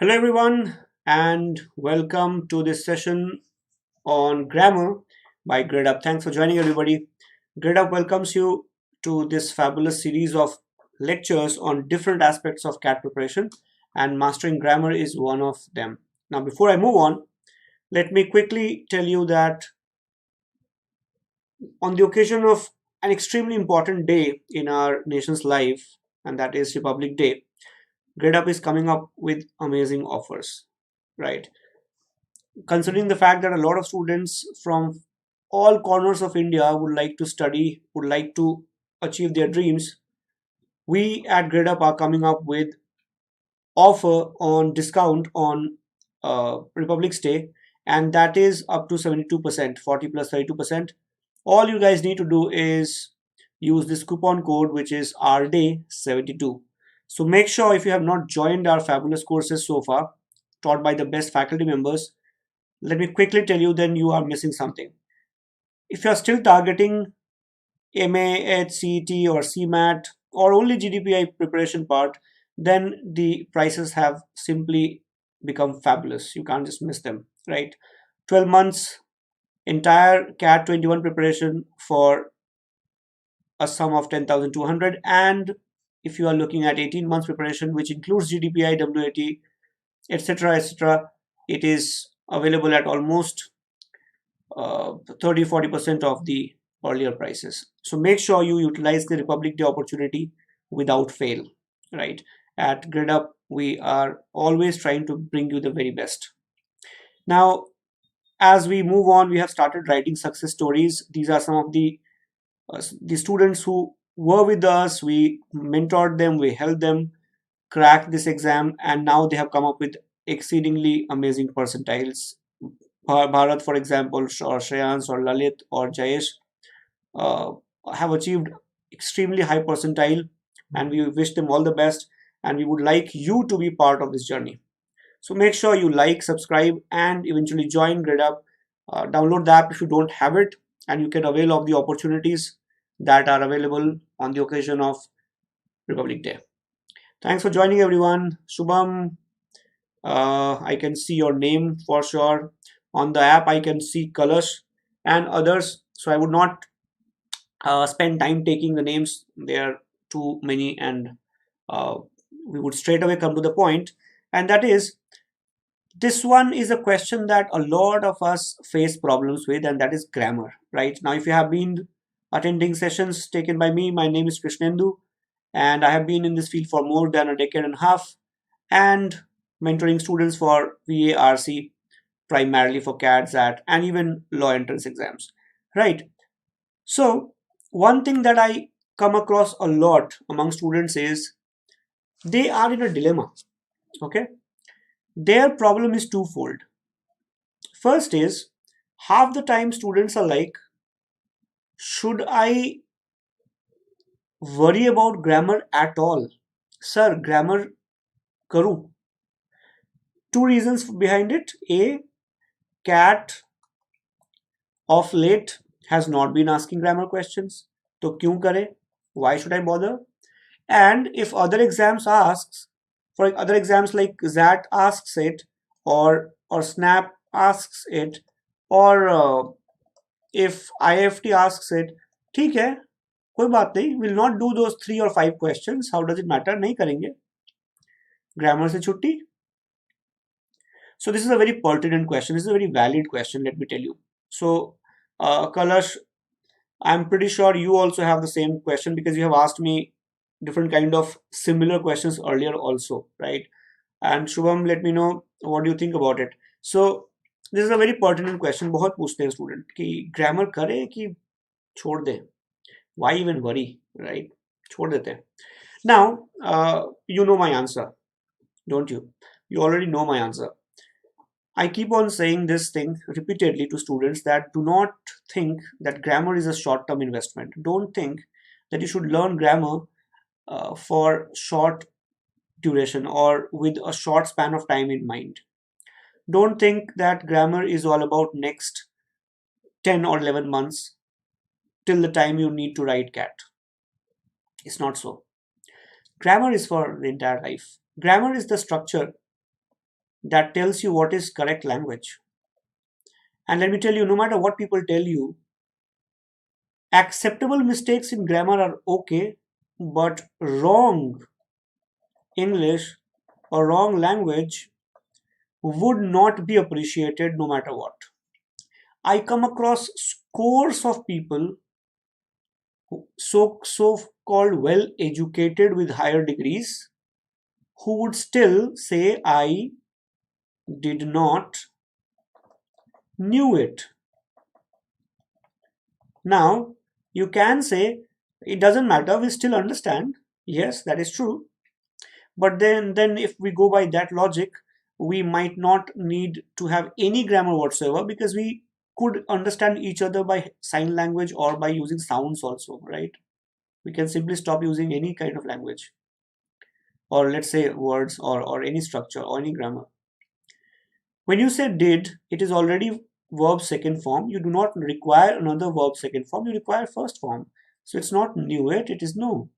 Hello everyone and welcome to this session on grammar by Gradeup. Thanks for joining everybody. Gradeup welcomes you to this fabulous series of lectures on different aspects of CAT preparation, and mastering grammar is one of them. Now before I move on, let me quickly tell you that on the occasion of an extremely important day in our nation's life, and that is Republic Day, Gradeup is coming up with amazing offers, right? Considering the fact that a lot of students from all corners of India would like to study, would like to achieve their dreams, we at Gradeup are coming up with offer on discount on Republic's Day, and that is up to 72%, 40 plus 32%. All you guys need to do is use this coupon code, which is RDAY72. So make sure, if you have not joined our fabulous courses so far, taught by the best faculty members, let me quickly tell you, then you are missing something. If you are still targeting MA, HCET or CMAT or only GDPI preparation part, then the prices have simply become fabulous. You can't just miss them, right? 12 months entire CAT 21 preparation for a sum of 10,200, and if you are looking at 18 months preparation, which includes GDPI, WAT, etc., it is available at almost 30-40% of the earlier prices. So make sure you utilize the Republic Day opportunity without fail, right? At Gradeup, we are always trying to bring you the very best. Now, as we move on, we have started writing success stories. These are some of the students who were with us. We mentored them, we helped them crack this exam, and now they have come up with exceedingly amazing percentiles. Bharat, for example, or Shreyans or Lalit or Jayesh have achieved extremely high percentile, and we wish them all the best, and we would like you to be part of this journey. So make sure you like, subscribe, and eventually join Gradeup. Download the app if you don't have it, and you can avail of the opportunities that are available on the occasion of Republic Day. Thanks for joining everyone. Shubham, I can see your name for sure. On the app, I can see Kalash and others. So I would not spend time taking the names. There are too many, and we would straight away come to the point. And that is, this one is a question that a lot of us face problems with, and that is grammar, right? Now, if you have been attending sessions taken by me, my name is Krishnendu, and I have been in this field for more than a decade and a half, and mentoring students for VARC, primarily for CAT, ZAT, and even law entrance exams, right? So one thing that I come across a lot among students is they are in a dilemma, okay? Their problem is twofold. First is, half the time students are like, should I worry about grammar at all? Sir, grammar karu. Two reasons behind it. A, CAT of late has not been asking grammar questions. So kyun kare? Why should I bother? And if other exams asks, for other exams like ZAT asks it, or SNAP asks it, or if IFT asks it, ठीक है, कोई बात नहीं, will not do those 3 or 5 questions. How does it matter? नहीं करेंगे. Grammar से छुट्टी. So this is a very pertinent question. This is a very valid question, let me tell you. So Kalash, I'm pretty sure you also have the same question, because you have asked me different kind of similar questions earlier also, right? And Shubham, let me know what do you think about it. So this is a very pertinent question. बहुत पूछते हैं student कि grammar करे कि छोड़ दे. Why even worry, right? छोड़ देते हैं. Now you know my answer, don't you? You already know my answer. I keep on saying this thing repeatedly to students, that do not think that grammar is a short-term investment. Don't think that you should learn grammar for short duration or with a short span of time in mind. Don't think that grammar is all about next 10 or 11 months till the time you need to write CAT. It's not so. Grammar is for the entire life. Grammar is the structure that tells you what is correct language. And let me tell you, no matter what people tell you, acceptable mistakes in grammar are okay, but wrong English or wrong language would not be appreciated no matter what. I come across scores of people so-called well educated with higher degrees who would still say I did not knew it. Now you can say it doesn't matter, we still understand. Yes, that is true. But then if we go by that logic, we might not need to have any grammar whatsoever, because we could understand each other by sign language or by using sounds also, right? We can simply stop using any kind of language, or let's say words, or any structure or any grammar. When you say did, it is already verb second form. You do not require another verb second form, you require first form. So it's not knew it, it is know.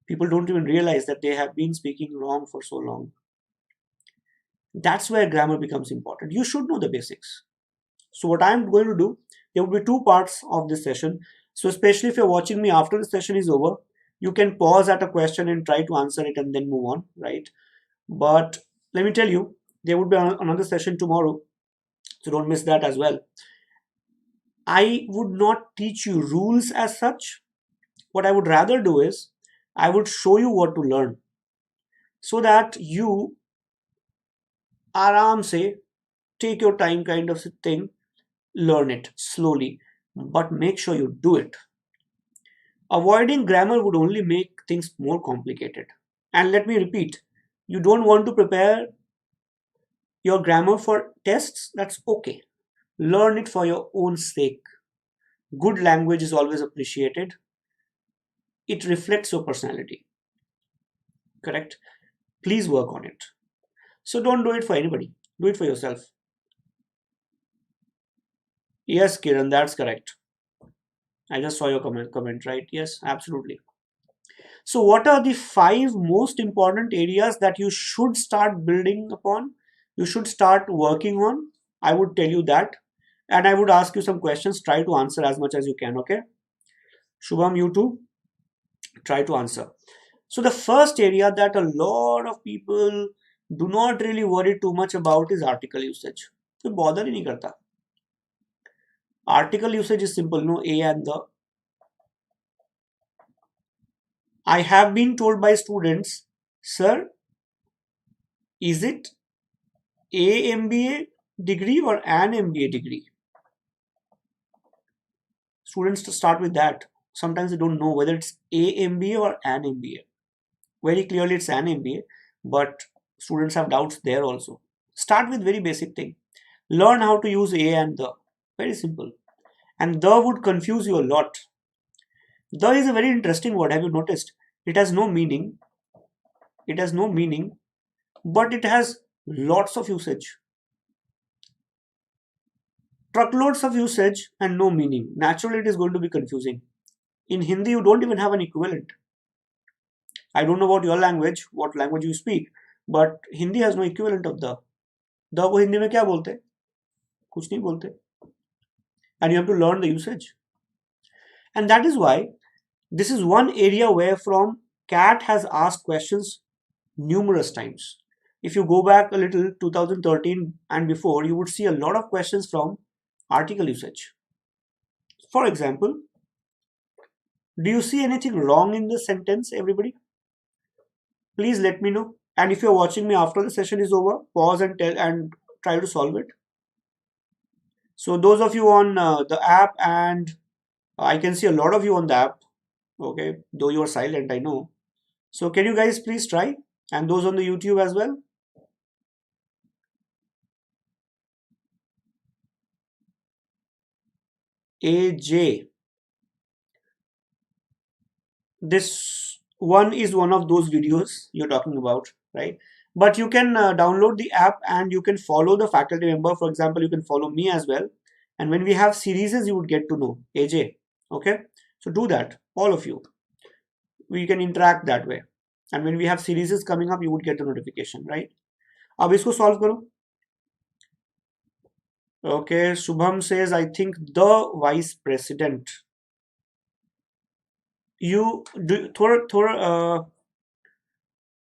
People don't even realize that they have been speaking wrong for so long. That's where grammar becomes important. You should know the basics. So what I'm going to do, there will be two parts of this session. So especially if you're watching me after the session is over, you can pause at a question and try to answer it and then move on, right? But let me tell you, there would be another session tomorrow, so don't miss that as well. I would not teach you rules as such. What I would rather do is, I would show you what to learn so that you aram se, take your time kind of thing, learn it slowly, but make sure you do it. Avoiding grammar would only make things more complicated. And let me repeat, you don't want to prepare your grammar for tests, that's okay. Learn it for your own sake. Good language is always appreciated. It reflects your personality. Correct? Please work on it. So don't do it for anybody. Do it for yourself. Yes, Kiran, that's correct. I just saw your comment, right? Yes, absolutely. So what are the 5 most important areas that you should start building upon? You should start working on. I would tell you that. And I would ask you some questions. Try to answer as much as you can, okay? Shubham, you too. Try to answer. So the first area that a lot of people do not really worry too much about is article usage. So bother ही नहीं करता. Article usage is simple, no a and the. I have been told by students, sir, is it a MBA degree or an MBA degree? Students to start with that. Sometimes they don't know whether it's a MBA or an MBA. Very clearly it's an MBA, but students have doubts there also. Start with very basic thing. Learn how to use a and the. Very simple. And the would confuse you a lot. The is a very interesting word. Have you noticed? It has no meaning. It has no meaning, but it has lots of usage. Truckloads of usage and no meaning. Naturally, it is going to be confusing. In Hindi, you don't even have an equivalent. I don't know about your language, what language you speak, but Hindi has no equivalent of the. The को हिंदी में क्या बोलते? कुछ नहीं बोलते. And you have to learn the usage. And that is why this is one area where from CAT has asked questions numerous times. If you go back a little, 2013 and before, you would see a lot of questions from article usage. For example, do you see anything wrong in this sentence, everybody? Please let me know. And if you're watching me after the session is over, pause and try to solve it. So those of you on the app, and I can see a lot of you on the app, okay, though you are silent, I know. So can you guys please try? And those on the YouTube as well. AJ. This one is one of those videos you're talking about, right? But you can download the app and you can follow the faculty member. For example, you can follow me as well. And when we have series, you would get to know AJ. Okay, so do that, all of you. We can interact that way. And when we have series coming up, you would get a notification, right? अब इसको solve करो. Okay, Shubham says, I think the vice president. You do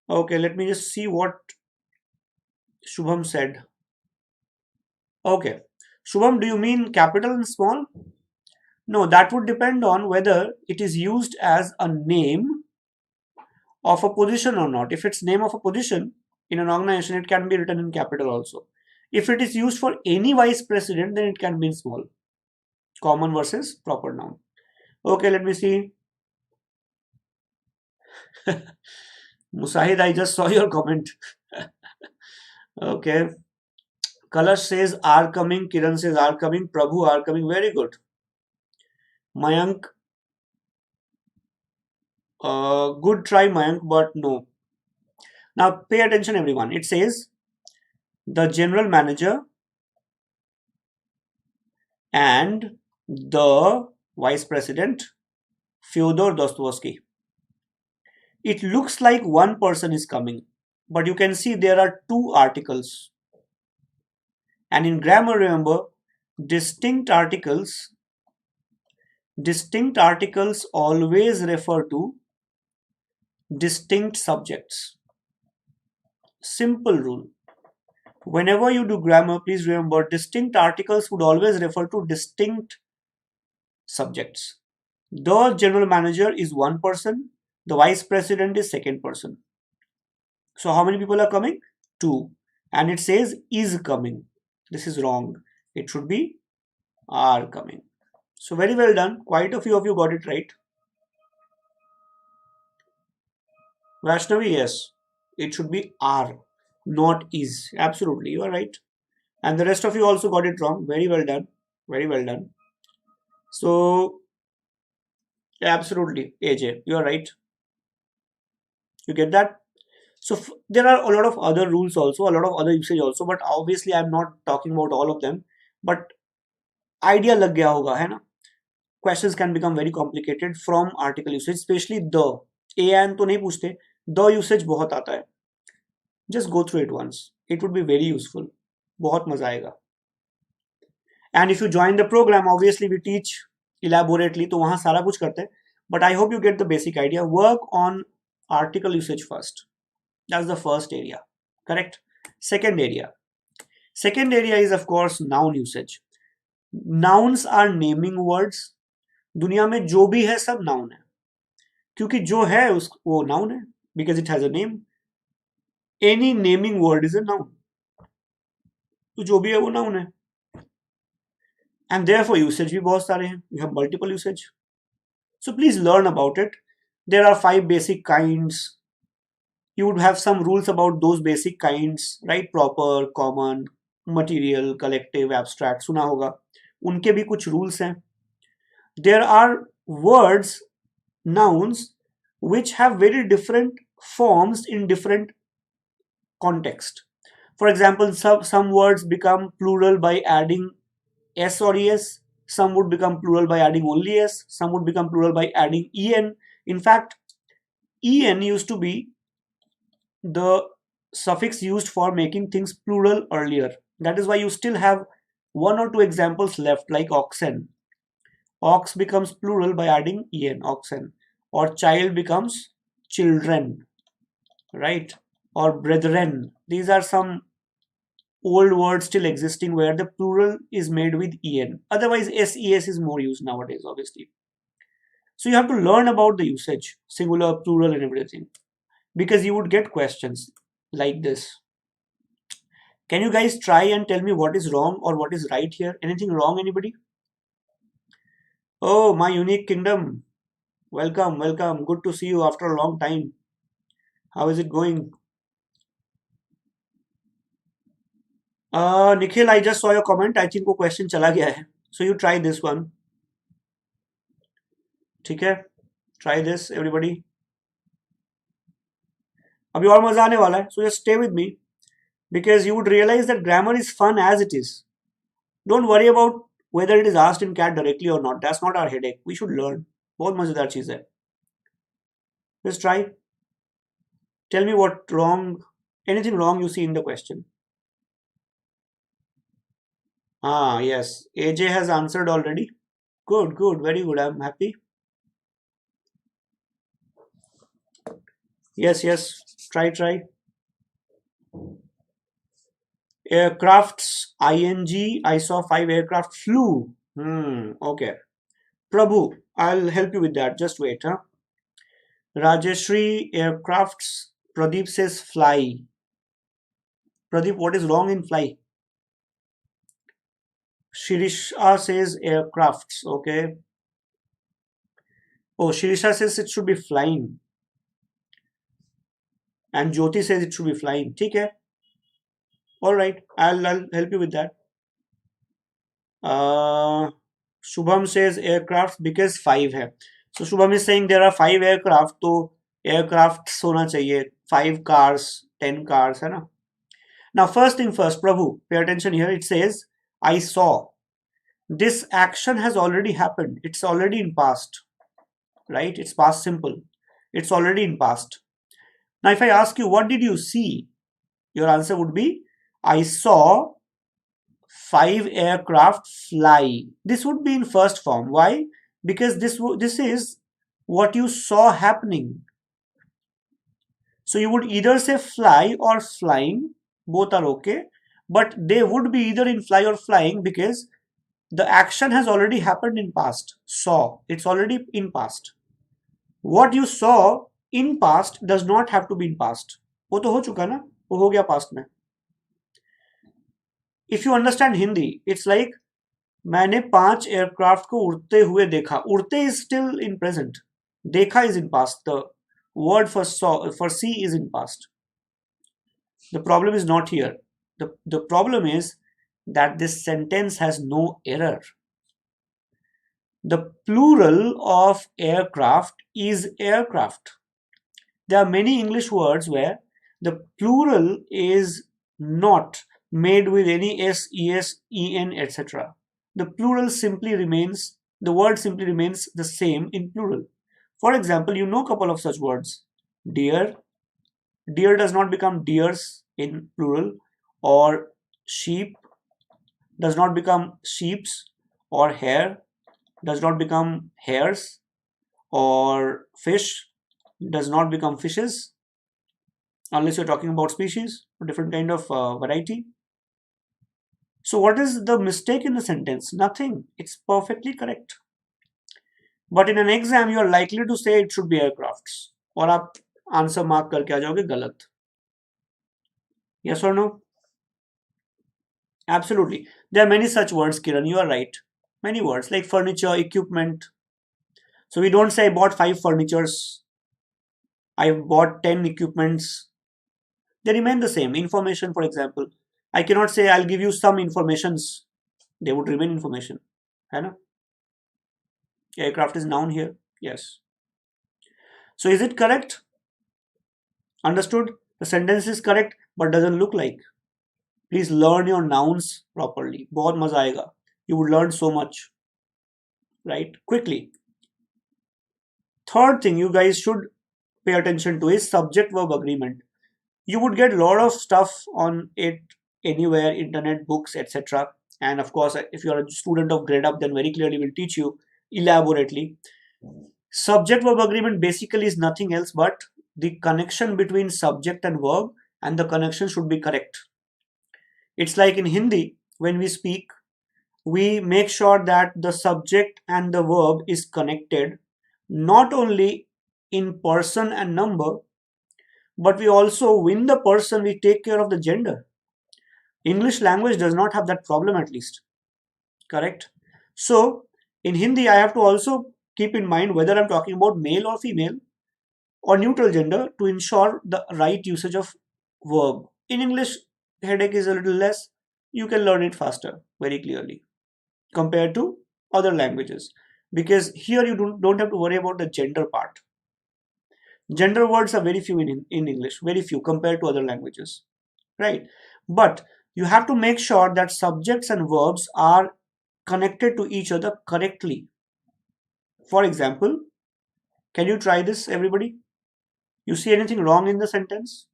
okay, let me just see what Shubham said. Okay, Shubham, do you mean capital and small? No, that would depend on whether it is used as a name of a position or not. If it's name of a position in an organization, it can be written in capital also. If it is used for any vice president, then it can be in small. Common versus proper noun. Okay, let me see. Musahid, I just saw your comment. Okay. Kalash says are coming. Kiran says are coming. Prabhu are coming. Very good. Mayank, good try, Mayank, but no. Now pay attention, everyone. It says the general manager and the vice president, Fyodor Dostoevsky. It looks like one person is coming, but you can see there are two articles. And in grammar, remember, distinct articles always refer to distinct subjects. Simple rule. Whenever you do grammar, please remember distinct articles would always refer to distinct subjects. The general manager is one person, the vice president is second person. So how many people are coming? Two. And it says is coming. This is wrong. It should be are coming. So very well done. Quite a few of you got it right. Vaishnavi, yes. It should be are, not is. Absolutely, you are right. And the rest of you also got it wrong. Very well done. Very well done. So, absolutely, AJ, you are right. You get that? So, there are a lot of other rules also, a lot of other usage also, but obviously I'm not talking about all of them. But idea lag gaya hoga, hai na? Questions can become very complicated from article usage, especially the. A and to nahi पूछते, the usage बहुत आता है. Just go through it once. It would be very useful. बहुत मजा आएगा. And if you join the program, obviously we teach elaborately, तो वहाँ सारा कुछ करते हैं. But I hope you get the basic idea. Work on article usage first. That's the first area. Correct? Second area. Second area is of course noun usage. Nouns are naming words. दुनिया में जो भी है सब noun है. क्योंकि जो है वो noun है. Because it has a name. Any naming word is a noun. तो जो भी है वो noun है. And therefore usage भी बहुत सारे हैं. You have multiple usage. So please learn about it. There are 5 basic kinds. You would have some rules about those basic kinds, right? Proper, common, material, collective, abstract. सुना होगा. उनके भी कुछ rules हैं. There are words, nouns, which have very different forms in different context. For example, some words become plural by adding s or es. Some would become plural by adding only s. Some would become plural by adding en. In fact, en used to be the suffix used for making things plural earlier. That is why you still have 1 or 2 examples left, like oxen. Ox becomes plural by adding en, oxen. Or child becomes children, right? Or brethren. These are some old words still existing where the plural is made with en. Otherwise, ses is more used nowadays, obviously. So you have to learn about the usage, singular, plural, and everything, because you would get questions like this. Can you guys try and tell me what is wrong or what is right here? Anything wrong, anybody? Oh, my unique kingdom. Welcome, welcome. Good to see you after a long time. How is it going? Nikhil, I just saw your comment. I think वो question चला गया है. So you try this one. ठीक है? Try this, everybody. अभी और मजा आने वाला है. So just stay with me, because you would realize that grammar is fun as it is. Don't worry about whether it is asked in CAT directly or not. That's not our headache. We should learn. बहुत मजेदार चीज है. Just try. Tell me what wrong Anything wrong you see in the question? Yes. AJ has answered already. Good, good, very good. I'm happy. Yes, yes. Try, try. Aircrafts, ing. I saw 5 aircraft flew. Okay. Prabhu, I'll help you with that. Just wait, huh? Rajeshri, aircrafts. Pradeep says fly. Pradeep, what is wrong in fly? Shirisha says aircrafts. Okay. Oh, Shirisha says it should be flying. And Jyoti says it should be flying. Okay. Alright. I'll help you with that. Shubham says aircraft because 5 है. So Shubham is saying there are 5 aircraft, तो aircraft होना चाहिए. 5 cars, 10 cars, है ना? Now first thing first, Prabhu, pay attention here. It says, I saw. This action has already happened. It's already in past, right? It's past simple. It's already in past. Now if I ask you, what did you see? Your answer would be, I saw 5 aircraft fly. This would be in first form. Why? Because this is what you saw happening. So you would either say fly or flying. Both are okay. But they would be either in fly or flying because the action has already happened in past. Saw. It's already in past. What you saw in past does not have to be in past. वो तो हो चुका ना? वो हो गया past में. If you understand Hindi, it's like मैंने 5 एयरक्राफ्ट को उड़ते हुए देखा. उड़ते is still in present. देखा is in past. The word for saw, for see is in past. The problem is not here. The problem is that this sentence has no error. The plural of aircraft is aircraft. There are many English words where the plural is not made with any s, es, en, etc. The plural simply remains, the word simply remains the same in plural. For example, you know a couple of such words. Deer. Deer does not become deers in plural, or sheep does not become sheeps, or hare does not become hares, or fish does not become fishes, unless you're talking about species or different kind of variety. So what is the mistake in the sentence? Nothing. It's perfectly correct. But in an exam, you are likely to say it should be aircrafts. और आप answer mark करके आ जाओगे गलत. Yes or no? Absolutely. There are many such words, Kiran. You are right. Many words like furniture, equipment. So we don't say I bought 5 furnitures. I bought 10 equipments. They remain the same. Information, for example. I cannot say I'll give you some informations. They would remain information. है ना? Aircraft is noun here. Yes. So is it correct? Understood? The sentence is correct but doesn't look like. Please learn your nouns properly. बहुत मजा आएगा. You would learn so much. Right? Quickly. Third thing you guys should pay attention to is subject-verb agreement. You would get a lot of stuff on it anywhere, internet, books, etc. And of course, if you are a student of Gradeup, then very clearly will teach you elaborately. Subject-verb agreement basically is nothing else but the connection between subject and verb, and the connection should be correct. It's like in Hindi, when we speak, we make sure that the subject and the verb is connected not only in person and number, but we also, win the person, we take care of the gender. English language does not have that problem, at least. Correct? So, in Hindi, I have to also keep in mind whether I'm talking about male or female or neutral gender to ensure the right usage of verb. In English, headache is a little less. You can learn it faster, very clearly, compared to other languages. Because here you don't have to worry about the gender part. Gender words are very few in English, very few compared to other languages, right? But you have to make sure that subjects and verbs are connected to each other correctly. For example, can you try this, everybody? You see anything wrong in the sentence?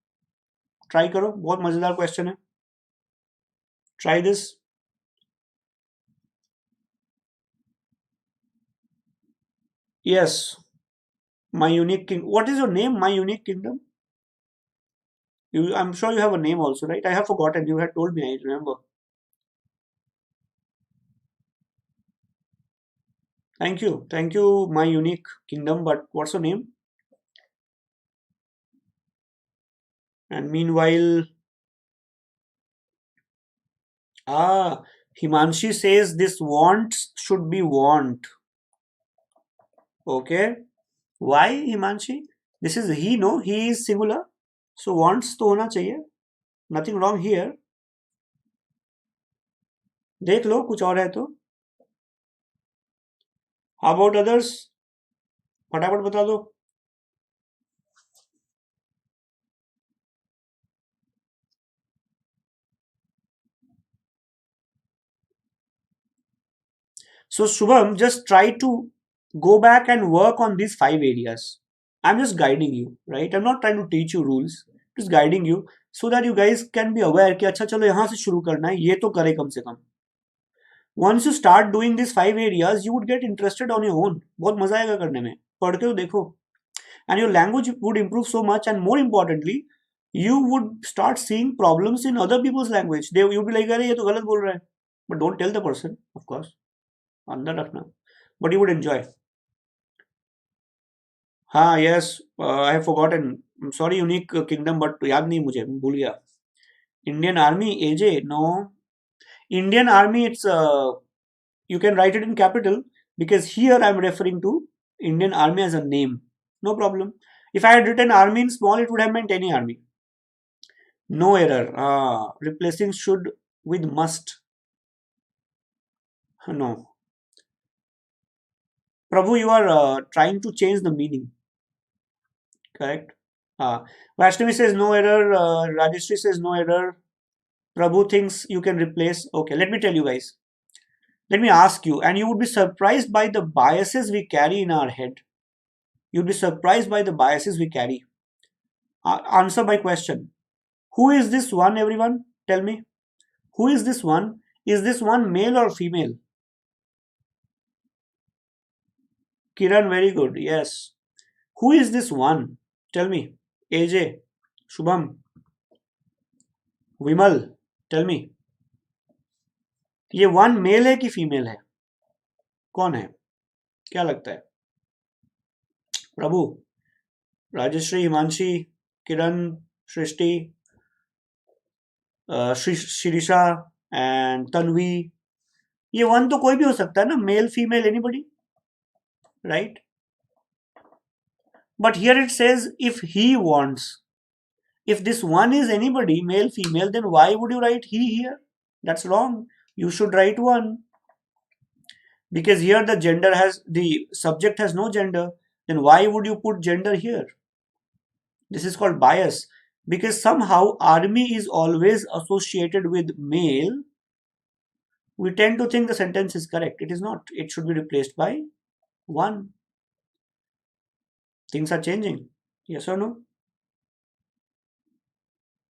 Try करो, बहुत मजेदार question है. Try this. Yes, my unique king. What is your name? My unique kingdom. I'm sure you have a name also, right? I have forgotten. You had told me. I remember. Thank you, my unique kingdom. But what's your name? And meanwhile, Himanshi says this want should be want. Okay. Why, Himanshi? This is he, no? He is singular. So wants तो होना चाहिए. Nothing wrong here. देख लो कुछ और है तो. How about others? फटाफट बता दो. So Shubham, just try to go back and work on these 5 areas. I'm just guiding you, right? I'm not trying to teach you rules. Just guiding you so that you guys can be aware कि अच्छा चलो यहाँ से शुरू करना है, ये तो करे कम से कम. Once you start doing these 5 areas, you would get interested on your own. बहुत मजा आएगा करने में. पढ़ के तो देखो. And your language would improve so much, and more importantly, you would start seeing problems in other people's language. You'd be like, अरे ये तो गलत बोल रहा है. But don't tell the person, of course. अंदर रखना. But you would enjoy. हाँ, yes, I have forgotten. I'm sorry, unique kingdom, but याद नहीं मुझे, भूल गया. Indian Army, AJ, no. Indian Army, it's you can write it in capital because here I'm referring to Indian Army as a name. No problem. If I had written army in small, it would have meant any army. No error. Replacing should with must. No. Prabhu, you are trying to change the meaning. Correct. Vaishnavi says no error. Rajeshri says no error. Prabhu thinks you can replace. Okay, let me tell you guys. Let me ask you, and you would be surprised by the biases we carry in our head. You'd be surprised by the biases we carry. Answer my question. Who is this one, everyone? Tell me. Who is this one? Is this one male or female? Kiran, very good. Yes. Who is this one? Tell me. AJ, Shubham, Vimal, tell me. ये one male है कि female है? कौन है? क्या लगता है? प्रभु, राजश्री, हिमांशी, किरण, सृष्टि, Shirisha and Tanvi. ये वन तो कोई भी हो सकता है ना, male female anybody, right? But here it says if he wants. If this one is anybody, male, female, then why would you write he here? That's wrong. You should write one. Because here the subject has no gender. Then why would you put gender here? This is called bias. Because somehow army is always associated with male. We tend to think the sentence is correct. It is not. It should be replaced by one. Things are changing. Yes or no?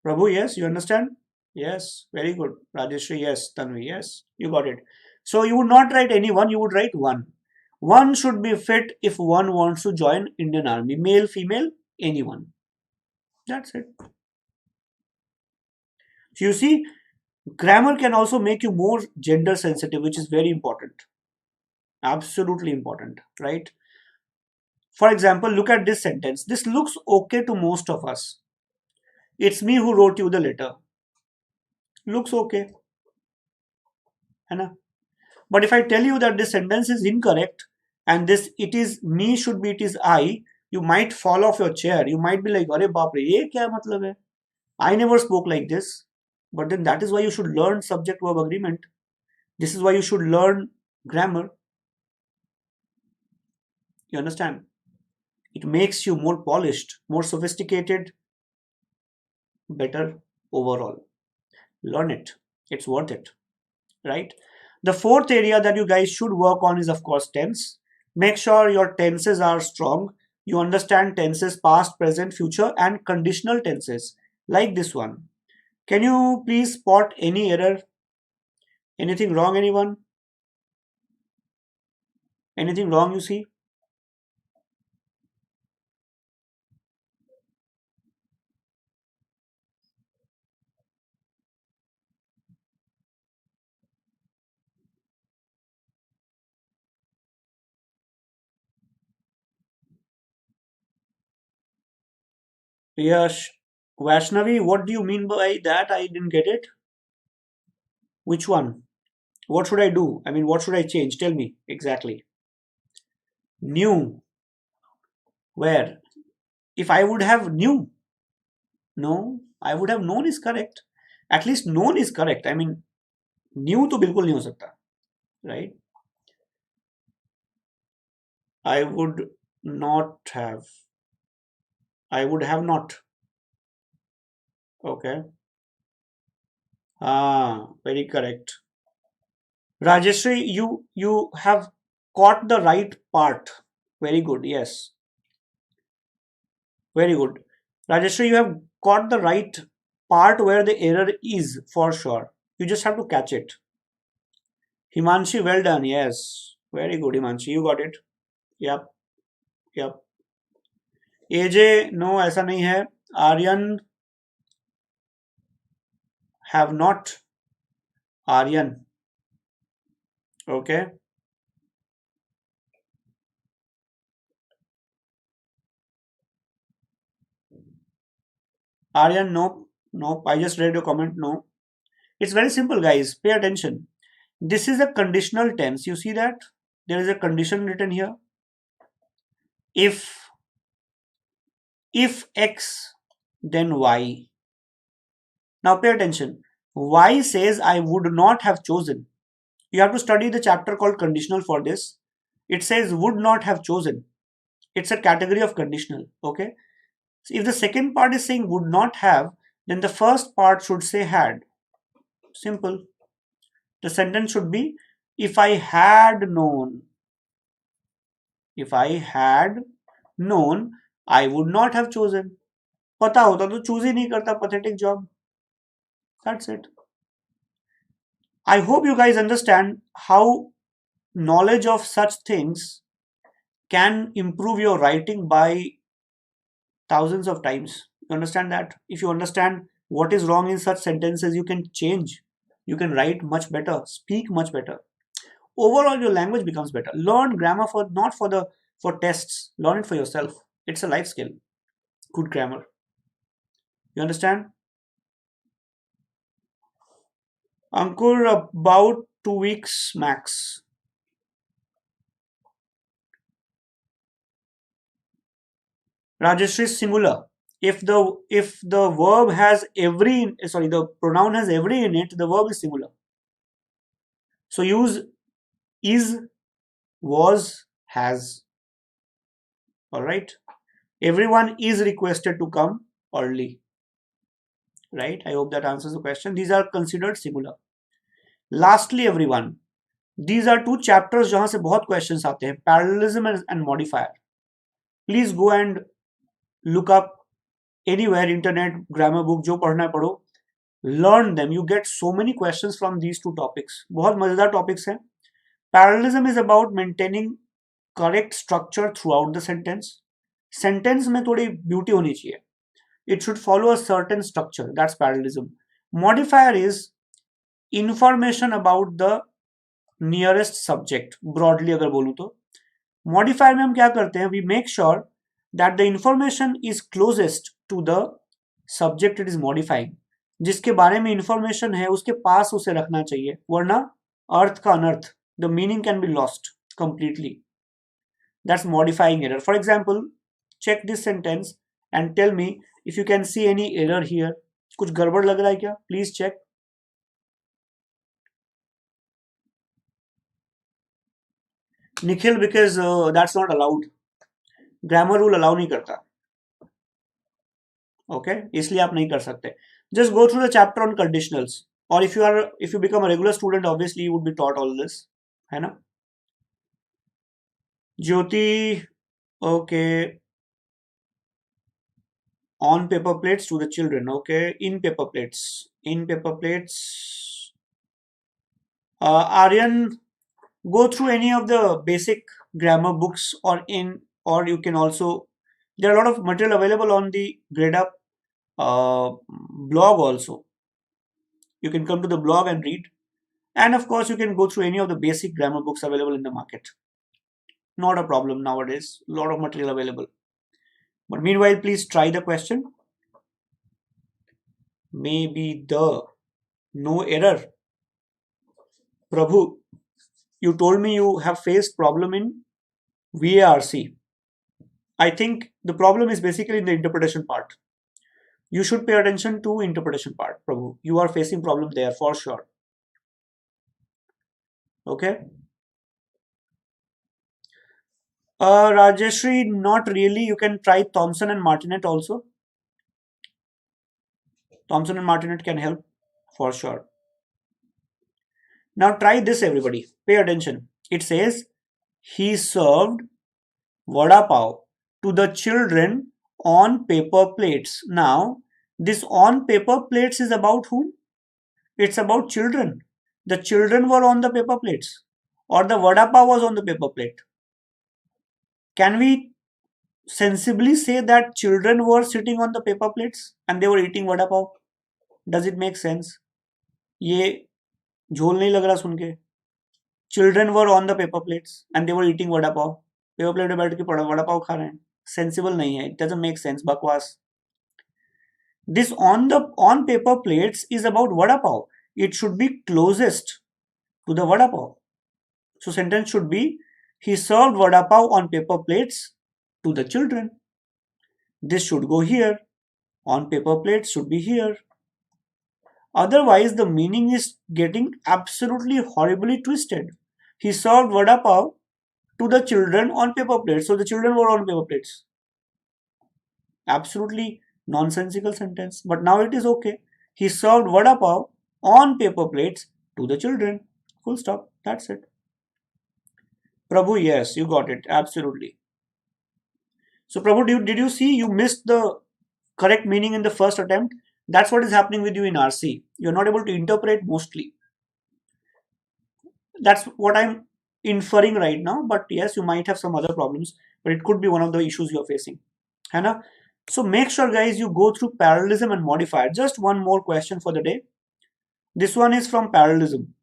Prabhu, yes, you understand? Yes, very good. Rajeshri, yes. Tanvi, yes, you got it. So you would not write anyone, you would write one. One should be fit if one wants to join Indian Army. Male, female, anyone. That's it. So you see, grammar can also make you more gender sensitive, which is very important. Absolutely important, right? For example, look at this sentence. This looks okay to most of us. It's me who wrote you the letter. Looks okay. Anna? But if I tell you that this sentence is incorrect and this it is me should be it is I, you might fall off your chair. You might be like, "Arey baap re, ye kya matlab hai? I never spoke like this." But then that is why you should learn subject-verb agreement. This is why you should learn grammar. You understand? It makes you more polished, more sophisticated, better overall. Learn it. It's worth it, right? The fourth area that you guys should work on is, of course, tense. Make sure your tenses are strong. You understand tenses, past, present, future, and conditional tenses. Like this one. Can you please spot any error? Anything wrong, anyone? Anything wrong you see? Yes. Vaishnavi, what do you mean by that? I didn't get it. Which one? What should I do? I mean, what should I change? Tell me exactly. New. Where? If I would have knew, no, I would have known is correct. At least known is correct. I mean, new तो बिल्कुल नहीं हो सकता, right? I would not have. I would have not. Okay. Ah, very correct. Rajeshri, you have caught the right part. Very good. Yes. Very good. Rajeshri, you have caught the right part where the error is for sure. You just have to catch it. Himanshi, well done. Yes. Very good, Himanshi. You got it. Yep. Yep. AJ, no, ऐसा नहीं है. Aryan, have not. Aryan. Okay. Aryan, no. No. I just read your comment. No. It's very simple, guys. Pay attention. This is a conditional tense. You see that? There is a condition written here. If X, then Y. Now pay attention. Y says I would not have chosen. You have to study the chapter called conditional for this. It says would not have chosen. It's a category of conditional. Okay. So if the second part is saying would not have, then the first part should say had. Simple. The sentence should be if I had known. If I had known, I would not have chosen. पता होता तो choose ही नहीं करता. Pathetic job. That's it. I hope you guys understand how knowledge of such things can improve your writing by thousands of times. You understand that? If you understand what is wrong in such sentences, you can change. You can write much better, speak much better. Overall, your language becomes better. Learn grammar for not for the for tests. Learn it for yourself. It's a life skill. Good grammar. You understand? Ankur, about 2 weeks max. Rajeshri, singular. If the verb has every, sorry, the pronoun has every in it, the verb is singular. So use is, was, has. All right. Everyone is requested to come early. Right. I hope that answers the question. These are considered singular. Lastly, everyone, these are two chapters जहां से बहुत questions आते हैं. Parallelism and Modifier. Please go and look up anywhere, internet, grammar book, जो पढ़ना है पढ़ो. Learn them. You get so many questions from these two topics. बहुत मजेदार topics हैं. Parallelism is about maintaining correct structure throughout the sentence. Sentence में थोड़ी beauty होनी चाहिए. It should follow a certain structure. That's parallelism. Modifier is information about the nearest subject. Broadly अगर बोलूँ तो modifier में हम क्या करते हैं? We make sure that the information is closest to the subject it is modifying. जिसके बारे में information है उसके पास उसे रखना चाहिए, वरना अर्थ का अनर्थ, the meaning can be lost completely. That's modifying error. For example, check this sentence and tell me if you can see any error here. कुछ गड़बड़ लग रहा है क्या? Please check. Nikhil, because that's not allowed. Grammar rule allow नहीं करता. Okay, इसलिए आप नहीं कर सकते. Just go through the chapter on conditionals. Or if you become a regular student, obviously you would be taught all this. है ना? Jyoti, okay. On paper plates to the children. Okay, in paper plates. In paper plates. Aryan, go through any of the basic grammar books, or you can also, there are a lot of material available on the Gradeup blog also. You can come to the blog and read. And of course, you can go through any of the basic grammar books available in the market. Not a problem nowadays. A lot of material available. But meanwhile, please try the question. Maybe the no error. Prabhu, you told me you have faced problem in VARC. I think the problem is basically in the interpretation part. You should pay attention to interpretation part, Prabhu. You are facing problem there for sure. Okay. Rajeshri, not really. You can try Thompson and Martinet also. Thompson and Martinet can help for sure. Now try this, everybody. Pay attention. It says he served vada pav to the children on paper plates. Now, this on paper plates is about whom? It's about children. The children were on the paper plates, or the vada pav was on the paper plate. Can we sensibly say that children were sitting on the paper plates and they were eating vada pav? Does it make sense? ये झोल नहीं लग रहा सुन के. Children were on the paper plates and they were eating vada pav. Paper plate में बैठ के वड़ा पाव खा रहे हैं. Sensible नहीं है. It doesn't make sense. बकवास. This on paper plates is about vada pav. It should be closest to the vada pav. So sentence should be, he served vada pav on paper plates to the children. This should go here. On paper plates should be here. Otherwise, the meaning is getting absolutely horribly twisted. He served vada pav to the children on paper plates. So the children were on paper plates. Absolutely nonsensical sentence. But now it is okay. He served vada pav on paper plates to the children. Full stop. That's it. Prabhu, yes, you got it. Absolutely. So Prabhu, did you see you missed the correct meaning in the first attempt? That's what is happening with you in RC. You're not able to interpret mostly. That's what I'm inferring right now. But yes, you might have some other problems. But it could be one of the issues you're facing. Hana? So make sure, guys, you go through Parallelism and Modifier. Just one more question for the day. This one is from Parallelism.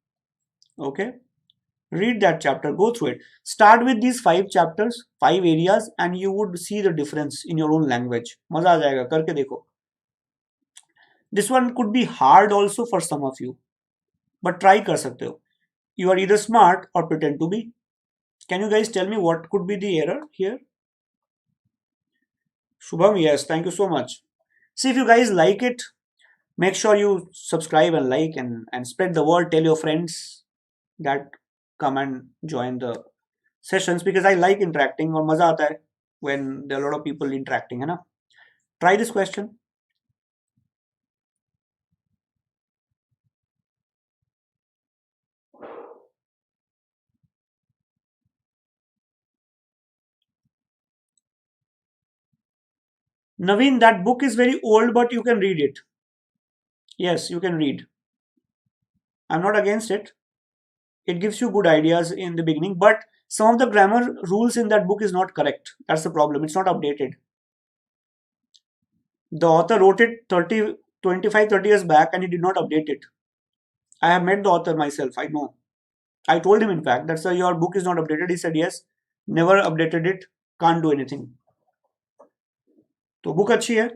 Okay. Read that chapter. Go through it. Start with these 5 chapters, 5 areas, and you would see the difference in your own language. मजा आ जाएगा. करके देखो. This one could be hard also for some of you, but try कर सकते हो. You are either smart or pretend to be. Can you guys tell me what could be the error here? Shubham, yes, thank you so much. See, if you guys like it, make sure you subscribe and like and spread the word. Tell your friends that come and join the sessions, because I like interacting और मजा आता है when there are a lot of people interacting, है ना? Try this question. Naveen, that book is very old, but you can read it. Yes, you can read. I'm not against it. It gives you good ideas in the beginning, but some of the grammar rules in that book is not correct. That's the problem. It's not updated. The author wrote it 25-30 years back and he did not update it. I have met the author myself. I know. I told him, in fact, that's why your book is not updated. He said, yes, never updated it. Can't do anything. तो book अच्छी है.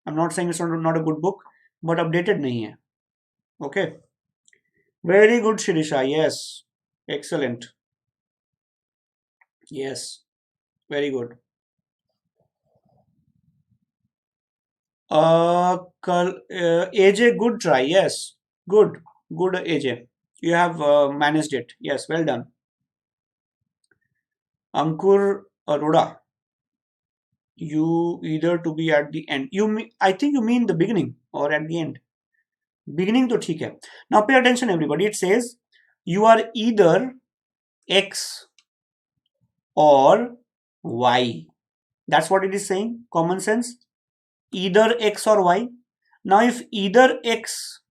I'm not saying it's not a good book, but updated नहीं है. Okay. Very good, Shirisha. Yes. Excellent. Yes. Very good. AJ, good try. Yes. Good. Good, AJ. You have managed it. Yes. Well done. Ankur Arora. You either to be at the end. I think you mean the beginning or at the end. Beginning to theek hai. Now pay attention, everybody. It says you are either X or Y. That's what it is saying. Common sense. either x or y. Now if either x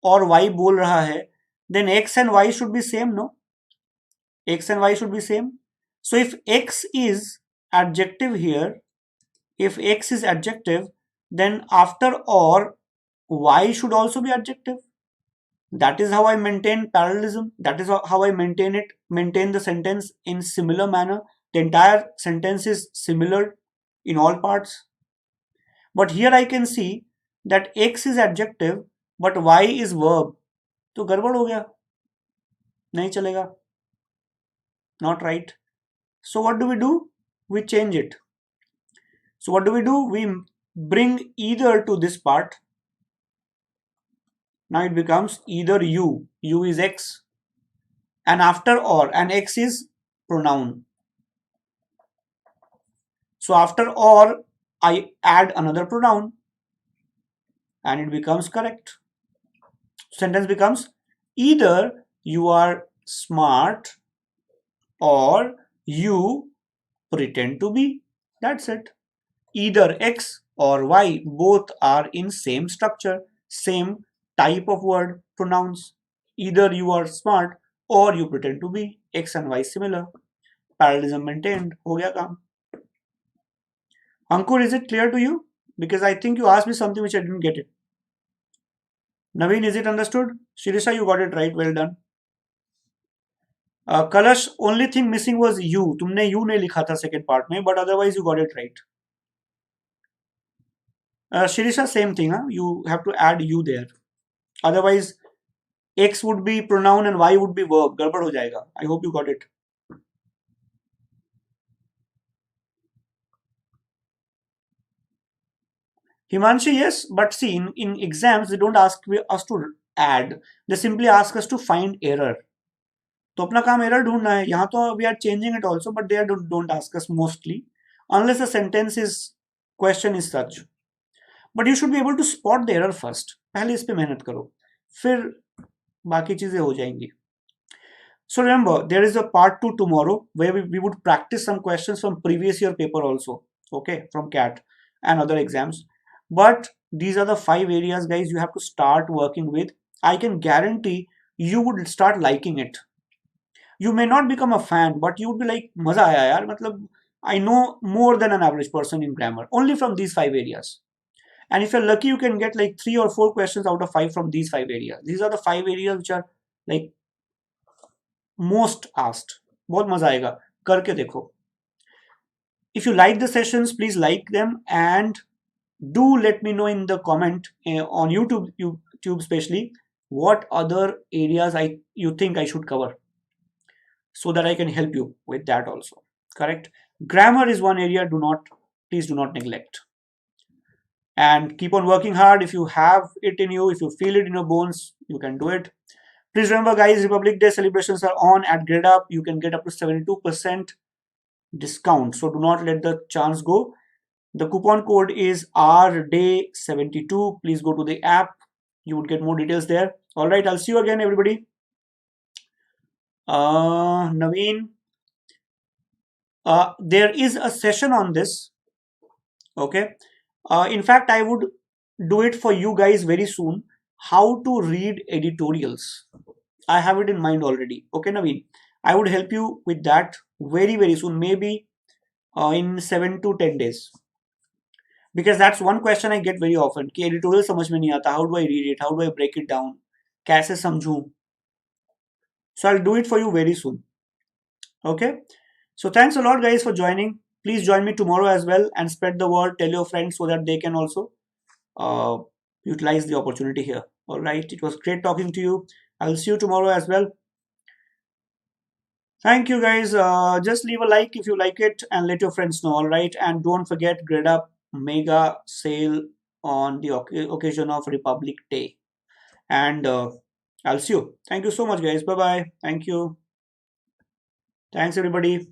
or y बोल रहा है, then x and y should be same, no? X and y should be same. So if x is adjective here, if x is adjective, then after or y should also be adjective. That is how I maintain parallelism. That is how I maintain the sentence in similar manner. The entire sentence is similar in all parts. But here I can see that x is adjective but y is verb. तो गड़बड़ हो गया, नहीं चलेगा, not right. So what do? We change it. So what do? We bring either to this part. Now it becomes either u is x, and after or, and x is pronoun. So after or, I add another pronoun and it becomes correct. Sentence becomes either you are smart or you pretend to be. That's it. Either x or y, both are in same structure, same type of word, pronouns. Either you are smart or you pretend to be. X and y similar. Parallelism maintained. हो गया काम. Ankur, is it clear to you? Because I think you asked me something which I didn't get it. Naveen, is it understood? Shirisha, you got it right. Well done. Kalash, only thing missing was you. तुमने you नहीं लिखा था second part में, but otherwise you got it right. Shirisha, same thing. Huh? You have to add you there. Otherwise, x would be pronoun and y would be verb. गड़बड़ हो जाएगा. I hope you got it. Himanshi, yes, but see, in exams, they don't ask us to add. They simply ask us to find error. तो अपना काम error ढूंढना है. यहाँ तो we are changing it also, but they don't ask us mostly, unless the sentence is question is such. But you should be able to spot the error first. पहले इस पे मेहनत करो, फिर बाकी चीजें हो जाएंगी. So remember, there is a part 2 tomorrow where we would practice some questions from previous year paper also, okay, from CAT and other exams. But these are the 5 areas, guys, you have to start working with. I can guarantee you would start liking it. You may not become a fan, but you would be like, मजा आया यार, मतलब I know more than an average person in grammar, only from these 5 areas. And if you're lucky, you can get like 3 or 4 questions out of 5 from these 5 areas. These are the 5 areas which are like most asked. बहुत मजा आएगा, करके देखो. If you like the sessions, please like them and do let me know in the comment on YouTube especially, what other areas you think I should cover, so that I can help you with that also. Correct? Grammar is one area please do not neglect. And keep on working hard. If you have it in you, if you feel it in your bones, you can do it. Please remember, guys, Republic Day celebrations are on at Gradeup. You can get up to 72% discount. So do not let the chance go. The coupon code is RDAY72. Please go to the app. You would get more details there. All right, I'll see you again, everybody. Naveen, there is a session on this. Okay. In fact, I would do it for you guys very soon. How to read editorials. I have it in mind already. Okay, Naveen. I would help you with that very, very soon. Maybe in 7 to 10 days. Because that's one question I get very often. कि editorial समझ में नहीं आता. How do I read it? How do I break it down? कैसे समझूं? So I'll do it for you very soon. Okay. So thanks a lot, guys, for joining. Please join me tomorrow as well and spread the word. Tell your friends so that they can also utilize the opportunity here. All right. It was great talking to you. I'll see you tomorrow as well. Thank you, guys. Just leave a like if you like it and let your friends know. All right. And don't forget Gradeup mega sale on the occasion of Republic Day. And I'll see you. Thank you so much, guys. Bye-bye. Thank you. Thanks, everybody.